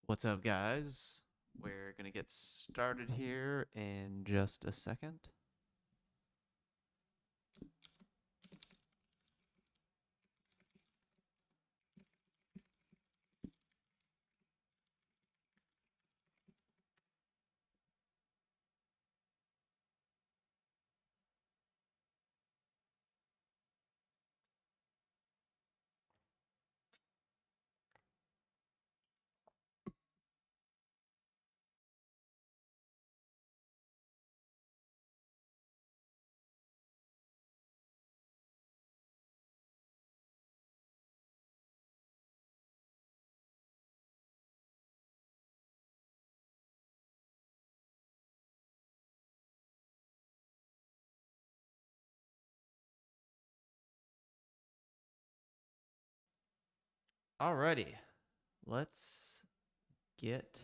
What's up, guys? We're going to get started here in just a second. Alrighty, let's get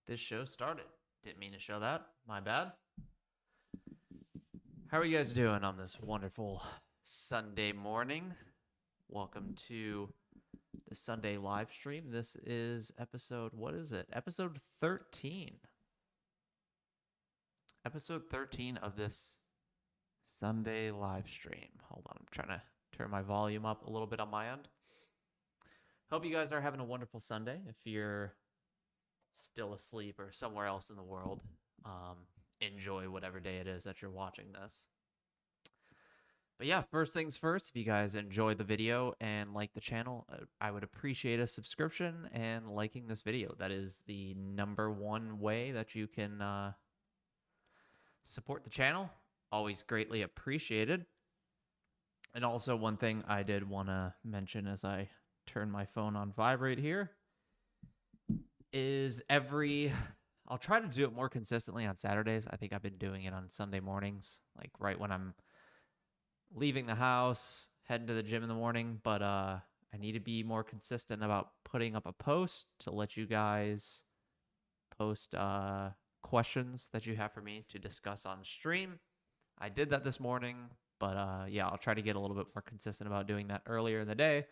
this show started. Didn't mean to show that. My bad. How are you guys doing on this wonderful Sunday morning? Welcome to the Sunday live stream. This is episode, what is it? Episode 13. Episode 13 of this Sunday live stream. Hold on, I'm trying to turn my volume up a little bit on my end. Hope you guys are having a wonderful Sunday. If you're still asleep or somewhere else in the world, enjoy whatever day it is that you're watching this. But yeah, first things first, if you guys enjoyed the video and like the channel, I would appreciate a subscription and liking this video. That is the #1 way that you can support the channel. Always greatly appreciated. And also, one thing I did want to mention as I turn my phone on vibrate here is I'll try to do it more consistently on Saturdays. I think I've been doing it on Sunday mornings, like right when I'm leaving the house, heading to the gym in the morning, but I need to be more consistent about putting up a post to let you guys post questions that you have for me to discuss on stream. I did that this morning, but yeah, I'll try to get a little bit more consistent about doing that earlier in the day.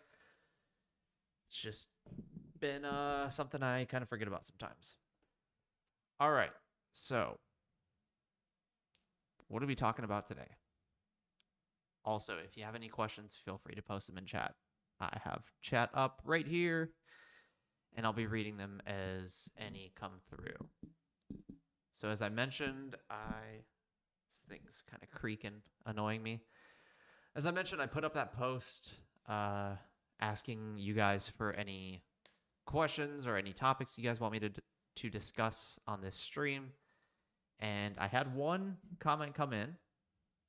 It's just been something I kind of forget about sometimes. All right, so what are we talking about today? Also, if you have any questions, feel free to post them in chat. I have chat up right here, and I'll be reading them as any come through. So as I mentioned, this thing's kind of creaking, annoying me. As I mentioned, I put up that post asking you guys for any questions or any topics you guys want me to discuss on this stream. And I had one comment come in,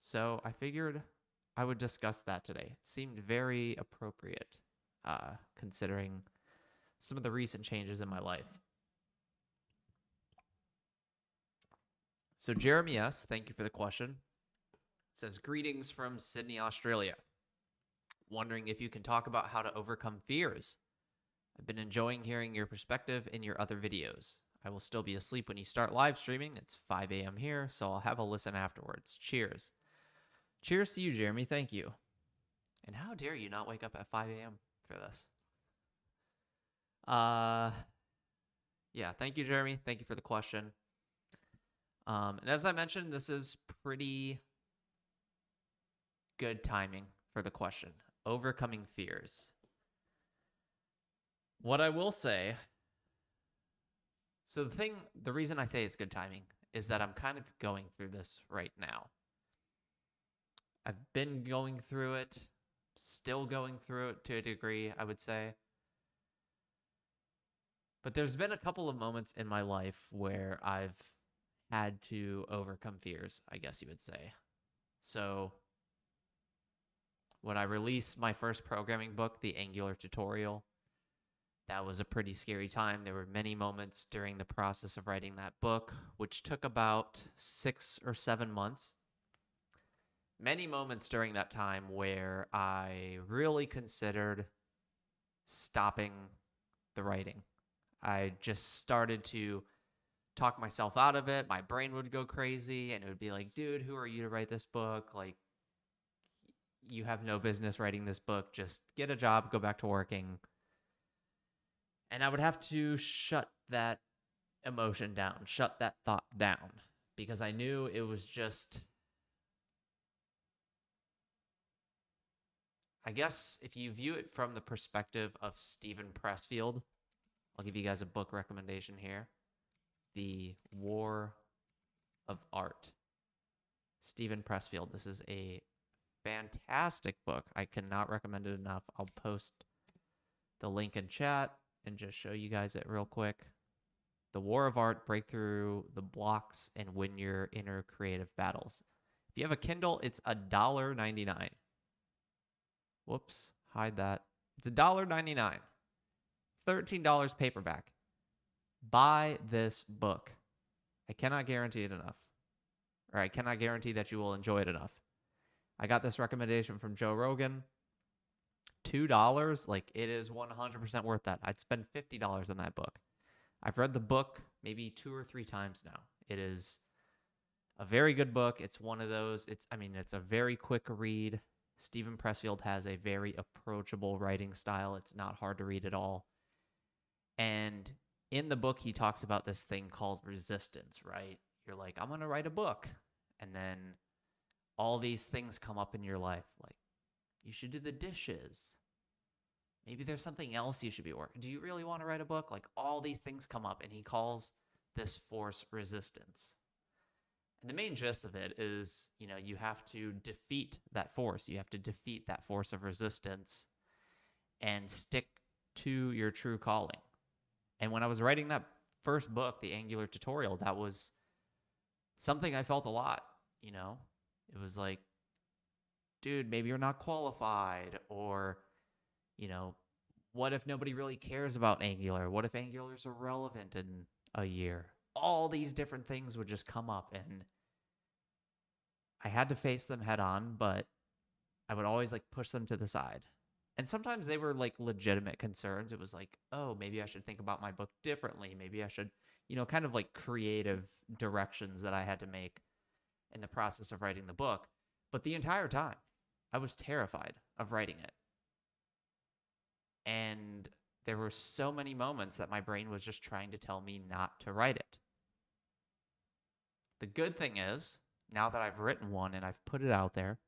so I figured I would discuss that today. It seemed very appropriate, considering some of the recent changes in my life. So Jeremy S., thank you for the question. Says, greetings from Sydney, Australia. Wondering if you can talk about how to overcome fears. I've been enjoying hearing your perspective in your other videos. I will still be asleep when you start live streaming. It's 5 a.m. here, so I'll have a listen afterwards. Cheers. Cheers to you, Jeremy. Thank you. And how dare you not wake up at 5 a.m. for this? Yeah, thank you, Jeremy. Thank you for the question. And as I mentioned, this is pretty good timing for the question. Overcoming fears. What I will say, so the reason I say it's good timing is that I'm kind of going through this right now. I've been going through it, still going through it to a degree, I would say. But there's been a couple of moments in my life where I've had to overcome fears, I guess you would say. So when I released my first programming book, The Angular Tutorial, that was a pretty scary time. There were many moments during the process of writing that book, which took about 6 or 7 months. Many moments during that time where I really considered stopping the writing. I just started to talk myself out of it. My brain would go crazy and it would be like, dude, who are you to write this book? Like, you have no business writing this book. Just get a job, go back to working. And I would have to shut that emotion down, shut that thought down, because I knew it was just, I guess if you view it from the perspective of Stephen Pressfield, I'll give you guys a book recommendation here. The War of Art. Stephen Pressfield. This is a fantastic book. I cannot recommend it enough. I'll post the link in chat and just show you guys it real quick. The War of Art, break through the blocks and win your inner creative battles. If you have a Kindle, it's $1.99. Whoops, hide that. It's $1.99. $13 paperback. Buy this book. I cannot guarantee it enough. Or I cannot guarantee that you will enjoy it enough. I got this recommendation from Joe Rogan. $2, like it is 100% worth that. I'd spend $50 on that book. I've read the book maybe 2 or 3 times now. It is a very good book. It's one of those, it's a very quick read. Stephen Pressfield has a very approachable writing style. It's not hard to read at all. And in the book, he talks about this thing called resistance, right? You're like, I'm going to write a book. And then all these things come up in your life. Like, you should do the dishes. Maybe there's something else you should be working. Do you really want to write a book? Like, all these things come up, and he calls this force resistance. And the main gist of it is, you have to defeat that force. You have to defeat that force of resistance and stick to your true calling. And when I was writing that first book, The Angular Tutorial, that was something I felt a lot, It was like, dude, maybe you're not qualified, or, what if nobody really cares about Angular? What if Angular is irrelevant in a year? All these different things would just come up, and I had to face them head on, but I would always push them to the side. And sometimes they were legitimate concerns. It was like, oh, maybe I should think about my book differently. Maybe I should, kind of creative directions that I had to make in the process of writing the book. But the entire time, I was terrified of writing it. And there were so many moments that my brain was just trying to tell me not to write it. The good thing is, now that I've written one and I've put it out there,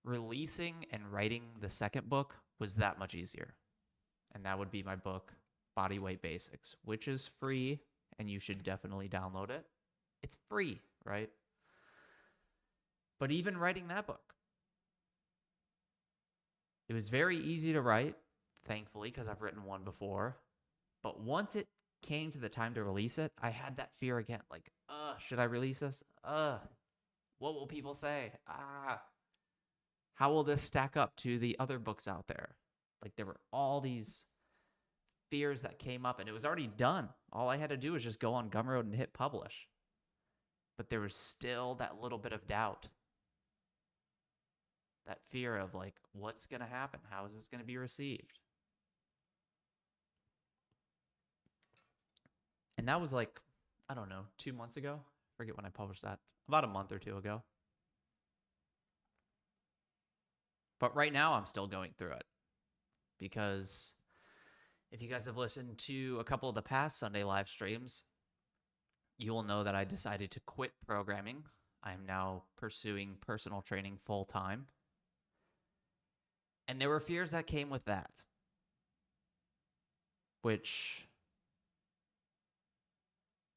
releasing and writing the second book was that much easier. And that would be my book, Bodyweight Basics, which is free, and you should definitely download it. It's free, right? But even writing that book, it was very easy to write, thankfully, because I've written one before. But once it came to the time to release it, I had that fear again. Should I release this? What will people say? How will this stack up to the other books out there? There were all these fears that came up, and it was already done. All I had to do was just go on Gumroad and hit publish. But there was still that little bit of doubt. That fear of what's going to happen? How is this going to be received? And that was I don't know, 2 months ago. I forget when I published that. About a month or 2 ago. But right now I'm still going through it. Because if you guys have listened to a couple of the past Sunday live streams, you will know that I decided to quit programming. I am now pursuing personal training full time. And there were fears that came with that, which,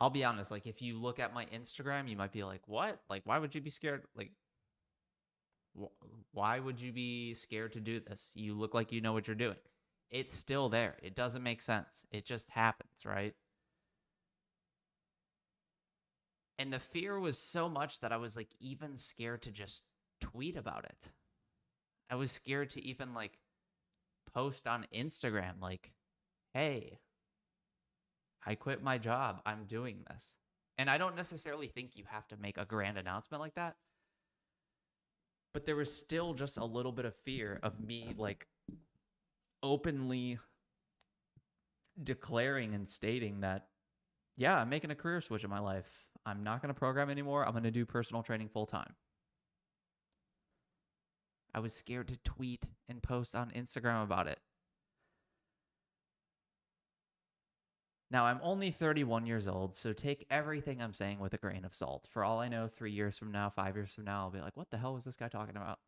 I'll be honest, if you look at my Instagram, you might be like, what? Why would you be scared? Why would you be scared to do this? You look like you know what you're doing. It's still there. It doesn't make sense. It just happens, right? And the fear was so much that I was even scared to just tweet about it. I was scared to even post on Instagram hey, I quit my job. I'm doing this. And I don't necessarily think you have to make a grand announcement like that. But there was still just a little bit of fear of me openly declaring and stating that, yeah, I'm making a career switch in my life. I'm not going to program anymore. I'm going to do personal training full time. I was scared to tweet and post on Instagram about it. Now, I'm only 31 years old, so take everything I'm saying with a grain of salt. For all I know, 3 years from now, 5 years from now, I'll be like, what the hell was this guy talking about?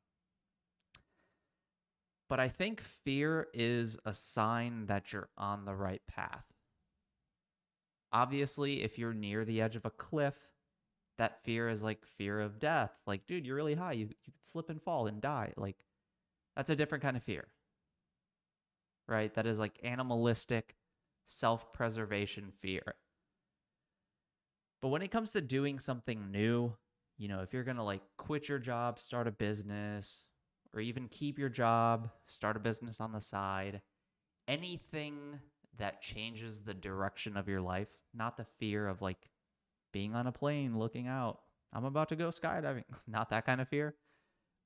But I think fear is a sign that you're on the right path. Obviously, if you're near the edge of a cliff, that fear is like fear of death. Like, dude, you're really high. You could slip and fall and die. Like, that's a different kind of fear, right? That is like animalistic self-preservation fear. But when it comes to doing something new, if you're going to like quit your job, start a business, or even keep your job, start a business on the side, anything that changes the direction of your life, not the fear of like being on a plane looking out, I'm about to go skydiving, not that kind of fear,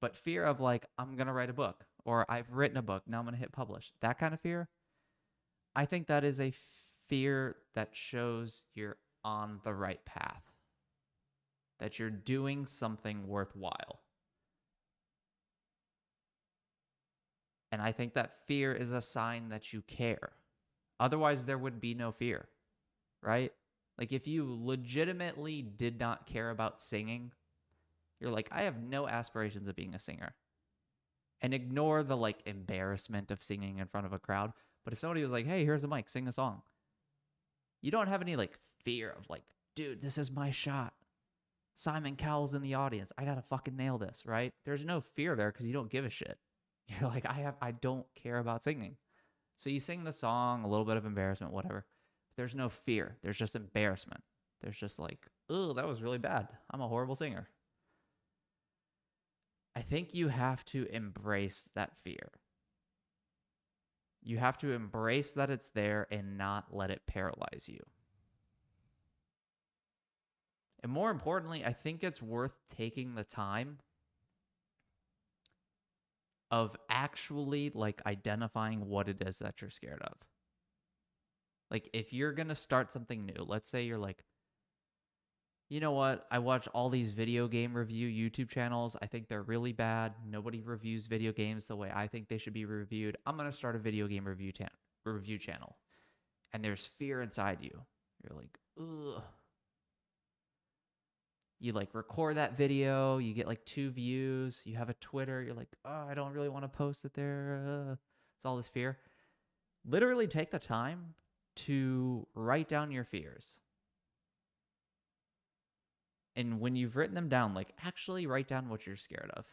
but fear of like, I'm going to write a book or I've written a book, now I'm going to hit publish. That kind of fear, I think that is a fear that shows you're on the right path, that you're doing something worthwhile. And I think that fear is a sign that you care. Otherwise, there would be no fear, right? Like if you legitimately did not care about singing, you're like, I have no aspirations of being a singer. And ignore the like embarrassment of singing in front of a crowd. But if somebody was like, hey, here's a mic, sing a song, you don't have any like fear of like, dude, this is my shot. Simon Cowell's in the audience. I gotta fucking nail this, right? There's no fear there because you don't give a shit. You're like, I don't care about singing. So you sing the song, a little bit of embarrassment, whatever. There's no fear. There's just embarrassment. There's just like, oh, that was really bad. I'm a horrible singer. I think you have to embrace that fear. You have to embrace that it's there and not let it paralyze you. And more importantly, I think it's worth taking the time of actually like identifying what it is that you're scared of. Like if you're going to start something new, let's say you're like, you know what? I watch all these video game review YouTube channels. I think they're really bad. Nobody reviews video games the way I think they should be reviewed. I'm going to start a video game review channel. And there's fear inside you. You're like, ugh. You like record that video. You get like 2 views. You have a Twitter. You're like, oh, I don't really want to post it there. It's all this fear. Literally take the time to write down your fears. And when you've written them down, like actually write down what you're scared of.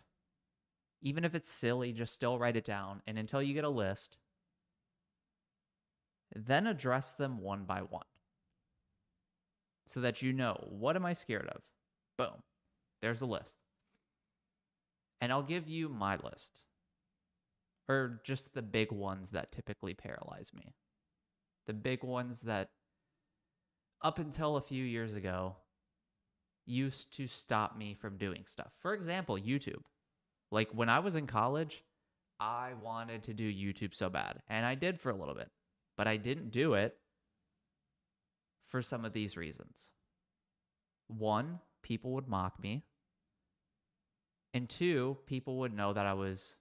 Even if it's silly, just still write it down. And until you get a list, then address them one by one. So that you know, what am I scared of? Boom. There's a list. And I'll give you my list. Or just the big ones that typically paralyze me. The big ones that, up until a few years ago, used to stop me from doing stuff. For example, YouTube. Like when I was in college, I wanted to do YouTube so bad. And I did for a little bit. But I didn't do it for some of these reasons. 1, people would mock me. And 2, people would know that I was,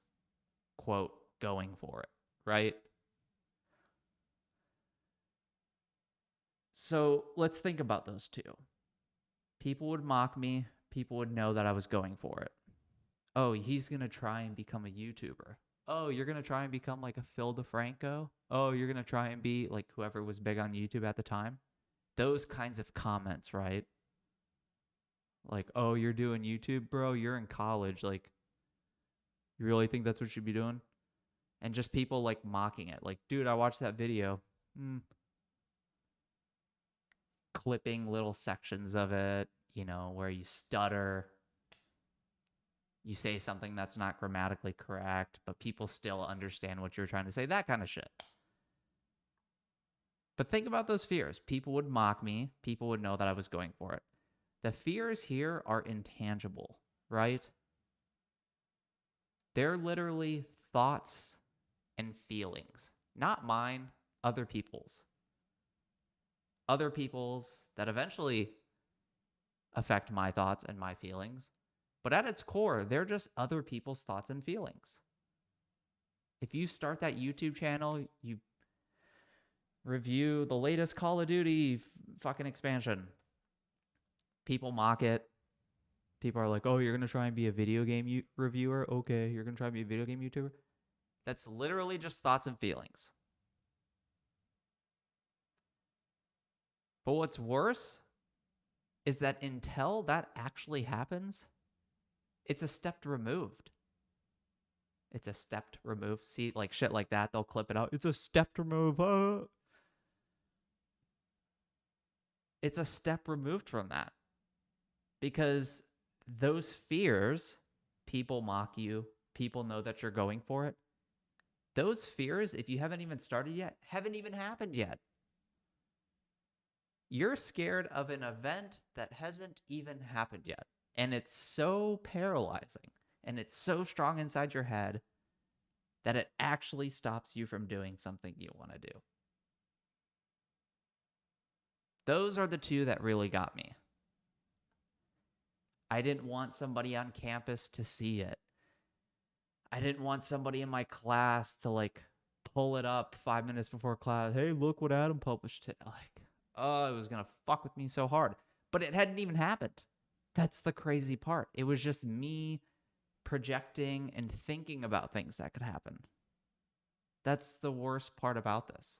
quote, going for it, right? So let's think about those 2. People would mock me. People would know that I was going for it. Oh, he's going to try and become a YouTuber. Oh, you're going to try and become like a Phil DeFranco? Oh, you're going to try and be like whoever was big on YouTube at the time? Those kinds of comments, right? Like, oh, you're doing YouTube, bro? You're in college. Like, you really think that's what you should be doing? And just people like mocking it. Like, dude, I watched that video. Clipping little sections of it, where you stutter. You say something that's not grammatically correct, but people still understand what you're trying to say. That kind of shit. But think about those fears. People would mock me. People would know that I was going for it. The fears here are intangible, right? They're literally thoughts and feelings. Not mine, other people's. Other people's that eventually affect my thoughts and my feelings. But at its core, they're just other people's thoughts and feelings. If you start that YouTube channel, Review the latest Call of Duty fucking expansion. People mock it. People are like, oh, you're going to try and be a video game reviewer? Okay, you're going to try and be a video game YouTuber? That's literally just thoughts and feelings. But what's worse is that until that actually happens, it's a step removed. It's a step removed. See, like shit like that, they'll clip it out. It's a step removed. It's a step removed from that. Because those fears, people mock you, people know that you're going for it. Those fears, if you haven't even started yet, haven't even happened yet. You're scared of an event that hasn't even happened yet. And it's so paralyzing and it's so strong inside your head that it actually stops you from doing something you want to do. Those are the two that really got me. I didn't want somebody on campus to see it. I didn't want somebody in my class to like pull it up 5 minutes before class. Hey, look what Adam published today. Like, oh, it was going to fuck with me so hard. But it hadn't even happened. That's the crazy part. It was just me projecting and thinking about things that could happen. That's the worst part about this.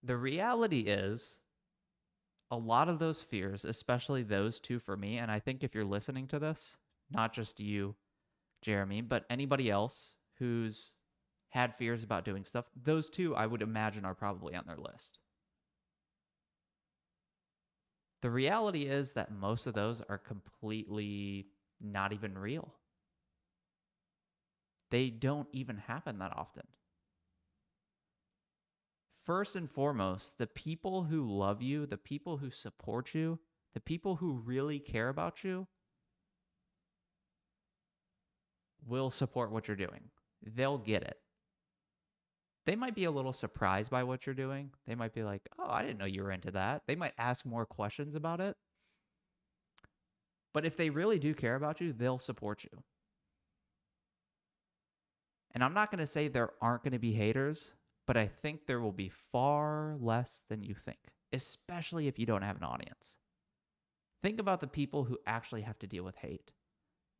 The reality is, a lot of those fears, especially those two for me, and I think if you're listening to this, not just you, Jeremy, but anybody else who's had fears about doing stuff, those two I would imagine are probably on their list. The reality is that most of those are completely not even real. They don't even happen that often. First and foremost, the people who love you, the people who support you, the people who really care about you will support what you're doing. They'll get it. They might be a little surprised by what you're doing. They might be like, oh, I didn't know you were into that. They might ask more questions about it. But if they really do care about you, they'll support you. And I'm not going to say there aren't going to be haters, but I think there will be far less than you think, especially if you don't have an audience. Think about the people who actually have to deal with hate.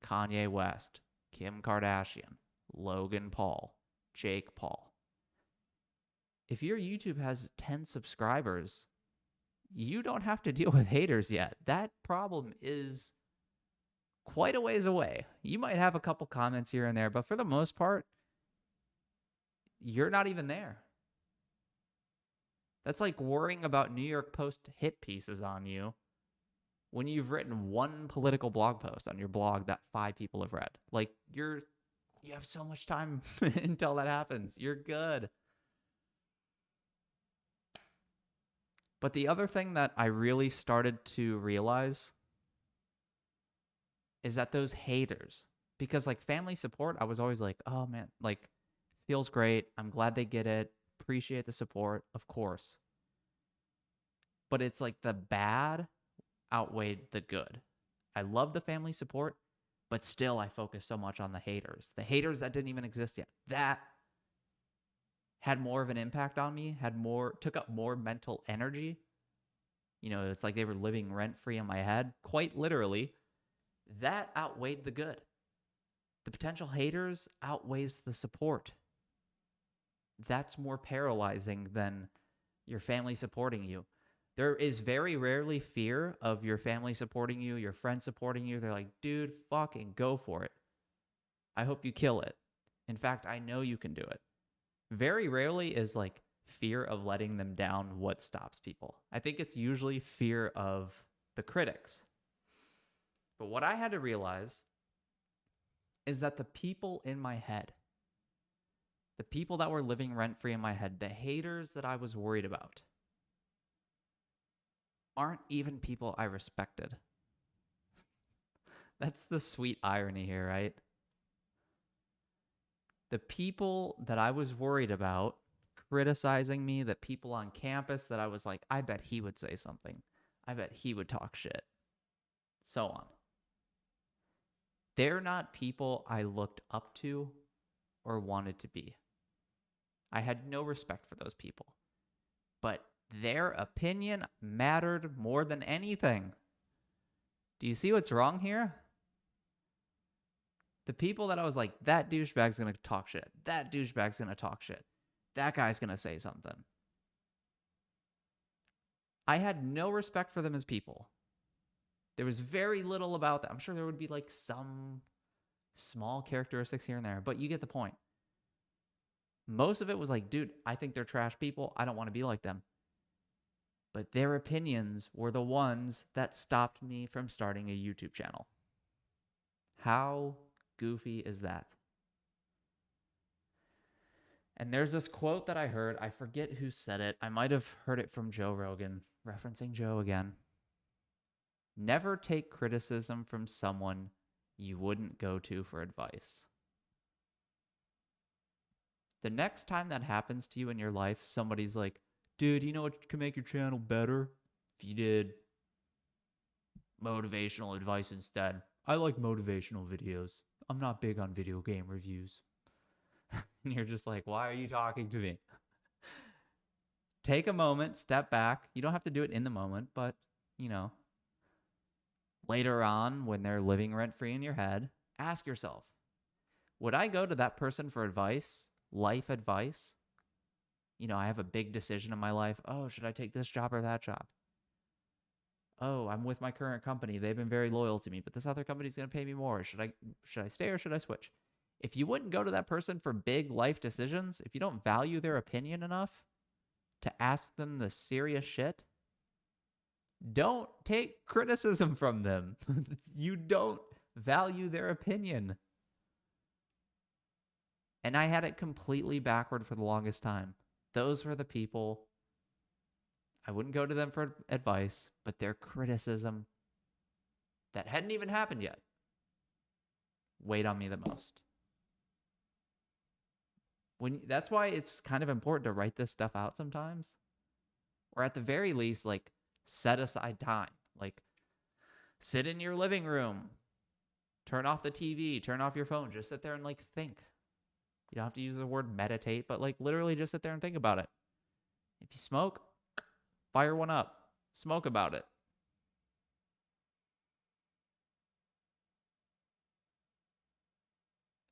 Kanye West, Kim Kardashian, Logan Paul, Jake Paul. If your YouTube has 10 subscribers, you don't have to deal with haters yet. That problem is quite a ways away. You might have a couple comments here and there, but for the most part, you're not even there. That's like worrying about New York Post hit pieces on you when you've written one political blog post on your blog that 5 people have read. Like, you have so much time until that happens. You're good. But the other thing that I really started to realize is that those haters, because like family support, I was always like, oh man, like feels great. I'm glad they get it. Appreciate the support, of course. But it's like the bad outweighed the good. I love the family support, but still I focus so much on the haters. The haters that didn't even exist yet. That had more of an impact on me, took up more mental energy. You know, it's like they were living rent-free in my head, quite literally. That outweighed the good. The potential haters outweighs the support. That's more paralyzing than your family supporting you. There is very rarely fear of your family supporting you, your friends supporting you. They're like, dude, fucking go for it. I hope you kill it. In fact, I know you can do it. Very rarely is like fear of letting them down what stops people. I think it's usually fear of the critics. But what I had to realize is that the people in my head, the people that were living rent-free in my head, the haters that I was worried about, aren't even people I respected. That's the sweet irony here, right? The people that I was worried about criticizing me, the people on campus that I was like, I bet he would say something. I bet he would talk shit. So on. They're not people I looked up to or wanted to be. I had no respect for those people. But their opinion mattered more than anything. Do you see what's wrong here? The people that I was like, that douchebag's going to talk shit. That douchebag's going to talk shit. That guy's going to say something. I had no respect for them as people. There was very little about that. I'm sure there would be like some small characteristics here and there, but you get the point. Most of it was like, dude, I think they're trash people. I don't want to be like them. But their opinions were the ones that stopped me from starting a YouTube channel. How goofy is that? And there's this quote that I heard. I forget who said it. I might have heard it from Joe Rogan, referencing Joe again. Never take criticism from someone you wouldn't go to for advice. The next time that happens to you in your life, somebody's like, dude, you know what can make your channel better? If you did motivational advice instead. I like motivational videos. I'm not big on video game reviews. And you're just like, why are you talking to me? Take a moment, step back. You don't have to do it in the moment, but, later on when they're living rent-free in your head, ask yourself, would I go to that person for advice, life advice? I have a big decision in my life. Oh, should I take this job or that job? Oh, I'm with my current company. They've been very loyal to me, but this other company's going to pay me more. Should I stay or should I switch? If you wouldn't go to that person for big life decisions, if you don't value their opinion enough to ask them the serious shit, don't take criticism from them. You don't value their opinion. And I had it completely backward for the longest time. Those were the people. I wouldn't go to them for advice, but their criticism that hadn't even happened yet weighed on me the most. That's why it's kind of important to write this stuff out sometimes. Or at the very least, like, set aside time. Like, sit in your living room, turn off the TV, turn off your phone, just sit there and like think. You don't have to use the word meditate, but like literally just sit there and think about it. If you smoke, fire one up. Smoke about it.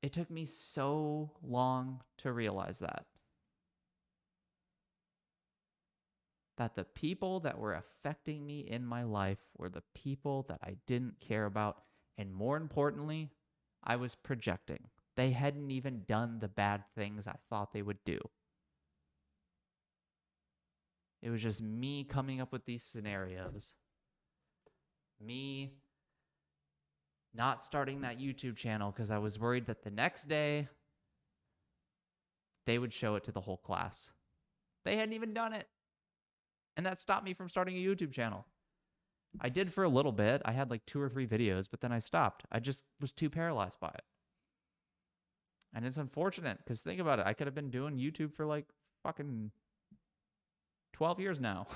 It took me so long to realize that the people that were affecting me in my life were the people that I didn't care about. And more importantly, I was projecting. They hadn't even done the bad things I thought they would do. It was just me coming up with these scenarios. Me not starting that YouTube channel because I was worried that the next day they would show it to the whole class. They hadn't even done it. And that stopped me from starting a YouTube channel. I did for a little bit. I had like 2 or 3 videos, but then I stopped. I just was too paralyzed by it. And it's unfortunate because think about it. I could have been doing YouTube for like fucking 12 years now.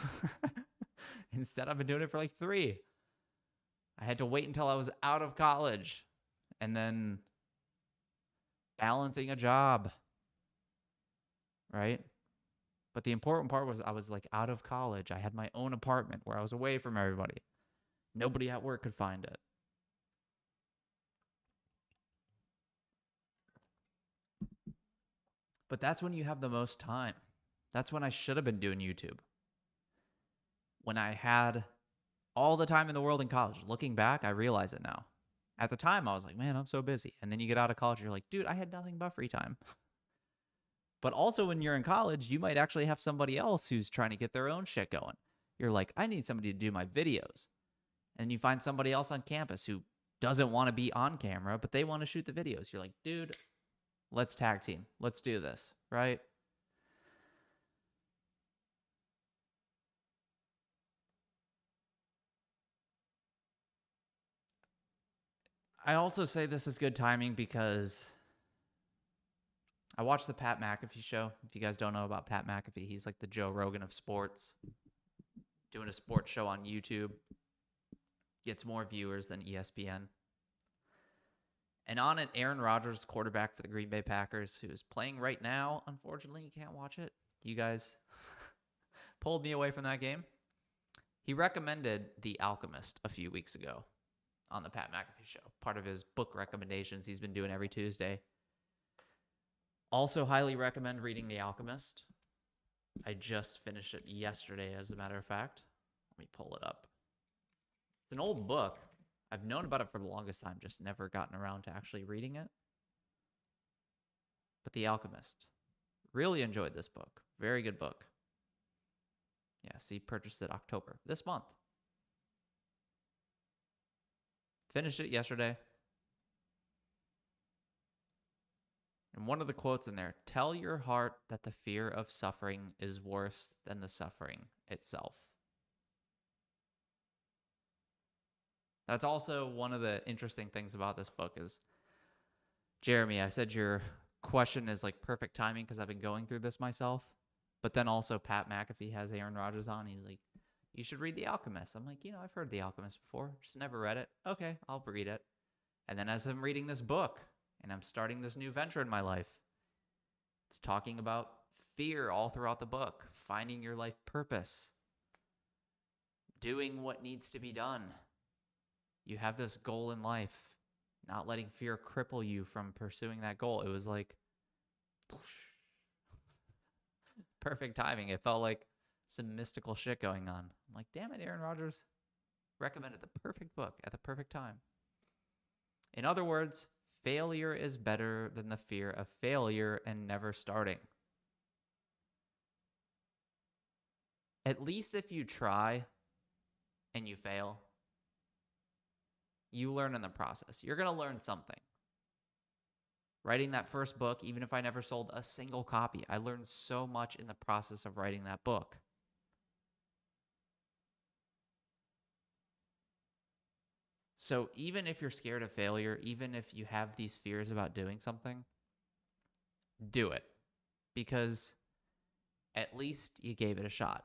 Instead, I've been doing it for like 3. I had to wait until I was out of college and then balancing a job, right? But the important part was I was like out of college. I had my own apartment where I was away from everybody. Nobody at work could find it. But that's when you have the most time. That's when I should have been doing YouTube. When I had all the time in the world in college. Looking back, I realize it now. At the time, I was like, man, I'm so busy. And then you get out of college, you're like, dude, I had nothing but free time. But also when you're in college, you might actually have somebody else who's trying to get their own shit going. You're like, I need somebody to do my videos. And you find somebody else on campus who doesn't want to be on camera, but they want to shoot the videos. You're like, dude, let's tag team. Let's do this, right? I also say this is good timing because I watched the Pat McAfee show. If you guys don't know about Pat McAfee, he's like the Joe Rogan of sports. Doing a sports show on YouTube. Gets more viewers than ESPN. And on it, Aaron Rodgers, quarterback for the Green Bay Packers, who's playing right now. Unfortunately, you can't watch it. You guys pulled me away from that game. He recommended The Alchemist a few weeks ago on the Pat McAfee show. Part of his book recommendations he's been doing every Tuesday. Also highly recommend reading The Alchemist. I just finished it yesterday, as a matter of fact. Let me pull it up. It's an old book. I've known about it for the longest time, just never gotten around to actually reading it. But The Alchemist. Really enjoyed this book. Very good book. Yeah, see, purchased it October, this month. Finished it yesterday. And one of the quotes in there, tell your heart that the fear of suffering is worse than the suffering itself. That's also one of the interesting things about this book is, Jeremy, I said your question is like perfect timing because I've been going through this myself. But then also Pat McAfee has Aaron Rodgers on. He's like, you should read The Alchemist. I'm like, I've heard The Alchemist before. Just never read it. Okay, I'll read it. And then as I'm reading this book and I'm starting this new venture in my life, it's talking about fear all throughout the book, finding your life purpose, doing what needs to be done. You have this goal in life, not letting fear cripple you from pursuing that goal. It was like, perfect timing. It felt like some mystical shit going on. I'm like, damn it, Aaron Rodgers recommended the perfect book at the perfect time. In other words, failure is better than the fear of failure and never starting. At least if you try and you fail, you learn in the process. You're going to learn something. Writing that first book, even if I never sold a single copy, I learned so much in the process of writing that book. So even if you're scared of failure, even if you have these fears about doing something, do it. Because at least you gave it a shot.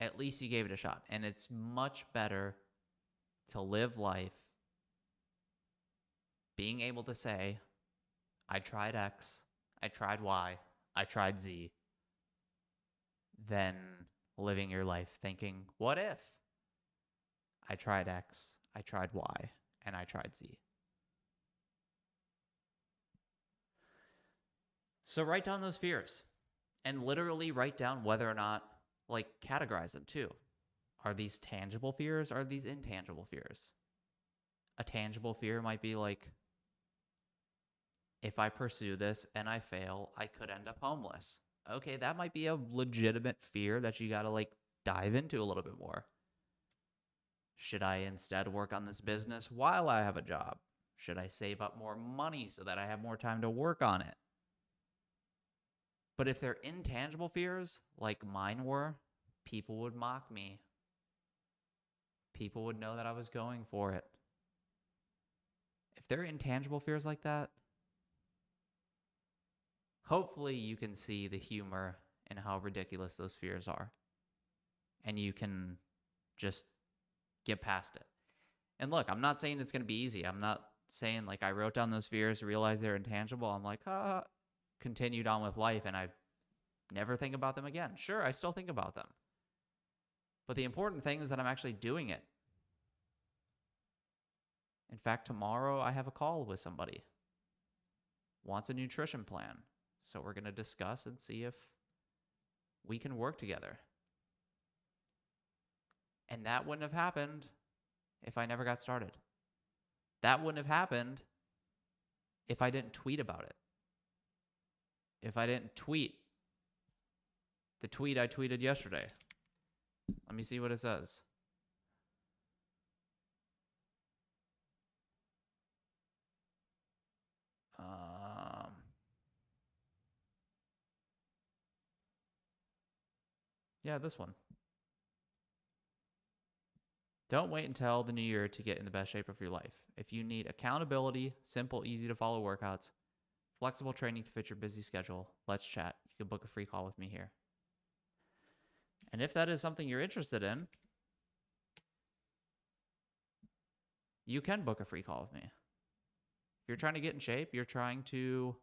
At least you gave it a shot. And it's much better to live life being able to say, I tried X, I tried Y, I tried Z, than living your life thinking, what if I tried X, I tried Y, and I tried Z? So write down those fears and literally write down whether or not, categorize them too. Are these tangible fears? Are these intangible fears? A tangible fear might be like, if I pursue this and I fail, I could end up homeless. Okay, that might be a legitimate fear that you got to dive into a little bit more. Should I instead work on this business while I have a job? Should I save up more money so that I have more time to work on it? But if they're intangible fears, like mine were, people would mock me. People would know that I was going for it. If they're intangible fears like that, hopefully you can see the humor in how ridiculous those fears are. And you can just get past it. And look, I'm not saying it's going to be easy. I'm not saying I wrote down those fears, realized they're intangible. I'm like, continued on with life and I never think about them again. Sure, I still think about them. But the important thing is that I'm actually doing it. In fact, tomorrow I have a call with somebody. Wants a nutrition plan. So we're going to discuss and see if we can work together. And that wouldn't have happened if I never got started. That wouldn't have happened if I didn't tweet about it. If I didn't tweet the tweet I tweeted yesterday. Let me see what it says. Yeah, this one. Don't wait until the new year to get in the best shape of your life. If you need accountability, simple, easy to follow workouts, flexible training to fit your busy schedule, let's chat. You can book a free call with me here. And if that is something you're interested in, you can book a free call with me. If you're trying to get in shape, you're trying to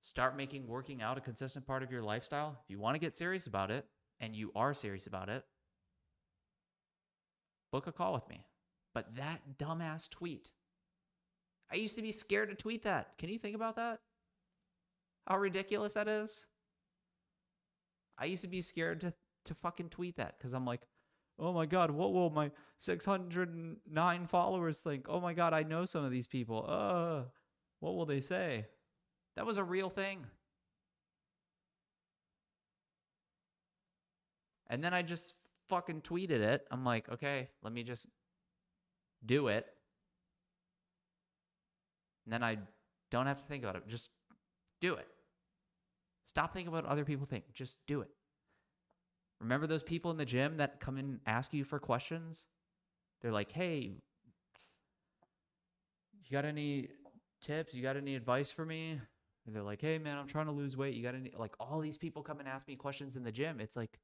start making working out a consistent part of your lifestyle. If you want to get serious about it, and you are serious about it, book a call with me. But that dumbass tweet, I used to be scared to tweet that. Can you think about that? How ridiculous that is? I used to be scared to fucking tweet that because I'm like, oh my God, what will my 609 followers think? Oh my God, I know some of these people. What will they say? That was a real thing. And then I just fucking tweeted it. I'm like, okay, let me just do it. And then I don't have to think about it. Just do it. Stop thinking about what other people think. Just do it. Remember those people in the gym that come and ask you for questions? They're like, hey, you got any tips? You got any advice for me? And they're like, hey, man, I'm trying to lose weight. You got any? Like, all these people come and ask me questions in the gym. It's like,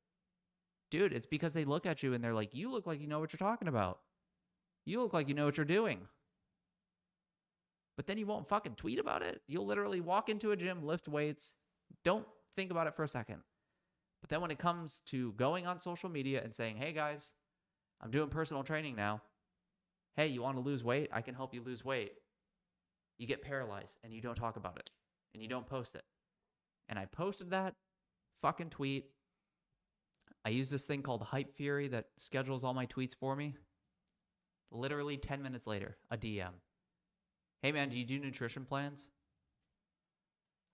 dude, it's because they look at you and they're like, you look like you know what you're talking about. You look like you know what you're doing. But then you won't fucking tweet about it. You'll literally walk into a gym, lift weights. Don't think about it for a second. But then when it comes to going on social media and saying, hey guys, I'm doing personal training now. Hey, you want to lose weight? I can help you lose weight. You get paralyzed and you don't talk about it and you don't post it. And I posted that fucking tweet. I use this thing called Hype Fury that schedules all my tweets for me. Literally 10 minutes later, a DM. Hey man, do you do nutrition plans?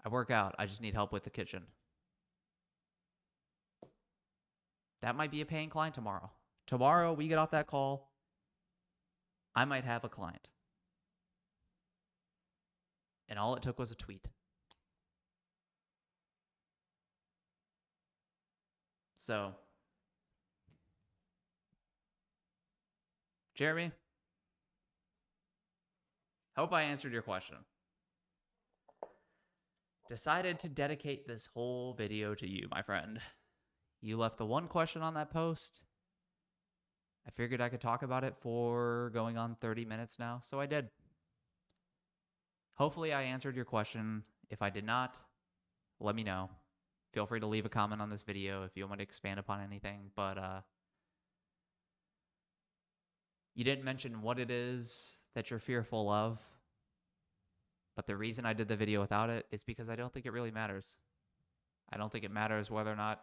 I work out. I just need help with the kitchen. That might be a paying client tomorrow. Tomorrow, we get off that call, I might have a client. And all it took was a tweet. So, Jeremy, hope I answered your question. Decided to dedicate this whole video to you, my friend. You left the one question on that post. I figured I could talk about it for going on 30 minutes now, so I did. Hopefully I answered your question. If I did not, let me know. Feel free to leave a comment on this video if you want to expand upon anything, but you didn't mention what it is that you're fearful of. But the reason I did the video without it is because I don't think it really matters. I don't think it matters whether or not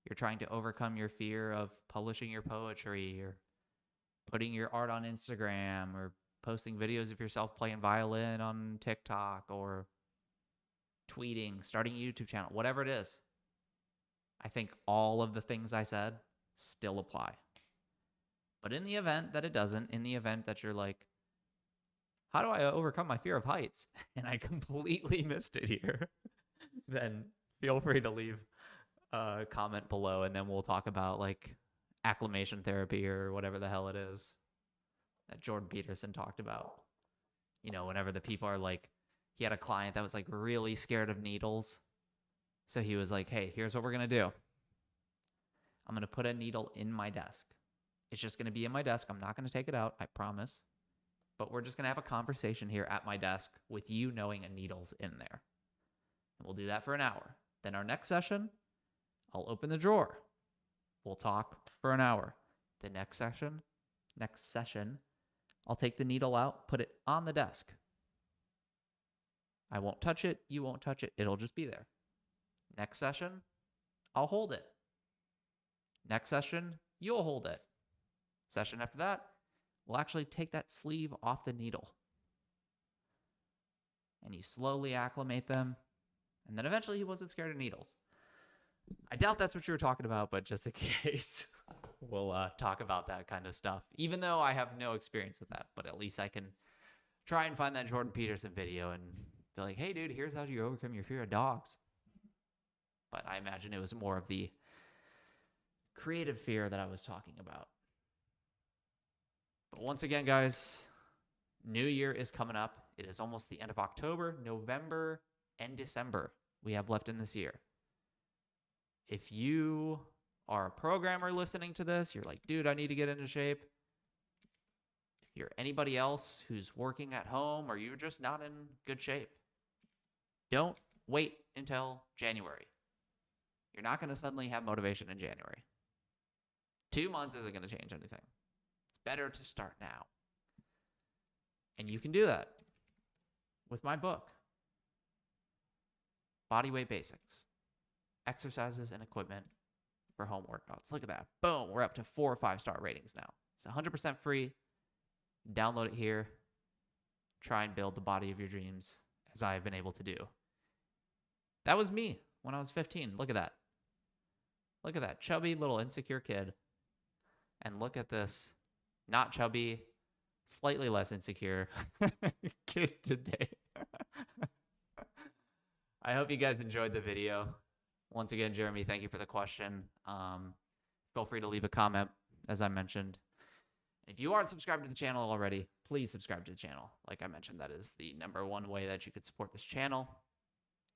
you're trying to overcome your fear of publishing your poetry or putting your art on Instagram or posting videos of yourself playing violin on TikTok or tweeting, starting a YouTube channel, whatever it is. I think all of the things I said still apply. But in the event that it doesn't, in the event that you're like, how do I overcome my fear of heights? And I completely missed it here. Then feel free to leave a comment below and then we'll talk about like acclimation therapy or whatever the hell it is that Jordan Peterson talked about. You know, whenever the people are like, he had a client that was like really scared of needles. So he was like, hey, here's what we're going to do. I'm going to put a needle in my desk. It's just going to be in my desk. I'm not going to take it out, I promise. But we're just going to have a conversation here at my desk with you knowing a needle's in there. And we'll do that for an hour. Then our next session, I'll open the drawer. We'll talk for an hour. The next session, I'll take the needle out, put it on the desk. I won't touch it. You won't touch it. It'll just be there. Next session, I'll hold it. Next session, you'll hold it. Session after that, we'll actually take that sleeve off the needle. And you slowly acclimate them. And then eventually he wasn't scared of needles. I doubt that's what you were talking about, but just in case, we'll talk about that kind of stuff. Even though I have no experience with that, but at least I can try and find that Jordan Peterson video and be like, hey, dude, here's how you overcome your fear of dogs. But I imagine it was more of the creative fear that I was talking about. But once again, guys, New Year is coming up. It is almost the end of October, November, and December we have left in this year. If you are a programmer listening to this, you're like, dude, I need to get into shape. you're anybody else who's working at home or you're just not in good shape, don't wait until January. You're not going to suddenly have motivation in January. 2 months isn't going to change anything. It's better to start now. And you can do that with my book, Bodyweight Basics, Exercises and Equipment for Home Workouts. Look at that. Boom. We're up to 4 or 5-star ratings now. It's 100% free. Download it here. Try and build the body of your dreams as I have been able to do. That was me when I was 15. Look at that. Look at that chubby little insecure kid. And look at this not chubby, slightly less insecure kid today. I hope you guys enjoyed the video. Once again, Jeremy, thank you for the question. Feel free to leave a comment, as I mentioned. If you aren't subscribed to the channel already, please subscribe to the channel. Like I mentioned, that is the #1 way that you could support this channel.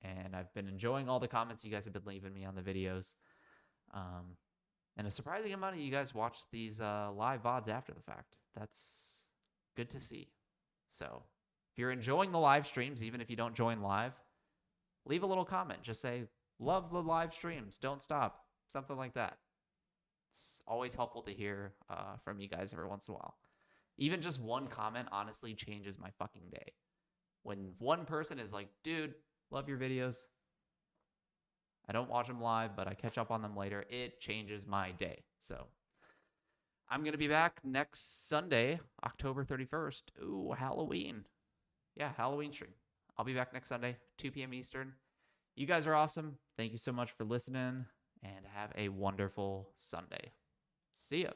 And I've been enjoying all the comments you guys have been leaving me on the videos. And a surprising amount of you guys watch these live VODs after the fact. That's good to see. So if you're enjoying the live streams, even if you don't join live, leave a little comment. Just say, love the live streams. Don't stop. Something like that. It's always helpful to hear from you guys every once in a while. Even just one comment honestly changes my fucking day. When one person is like, dude, love your videos. I don't watch them live, but I catch up on them later. It changes my day. So I'm going to be back next Sunday, October 31st. Ooh, Halloween. Yeah, Halloween stream. I'll be back next Sunday, 2 p.m. Eastern. You guys are awesome. Thank you so much for listening, and have a wonderful Sunday. See ya.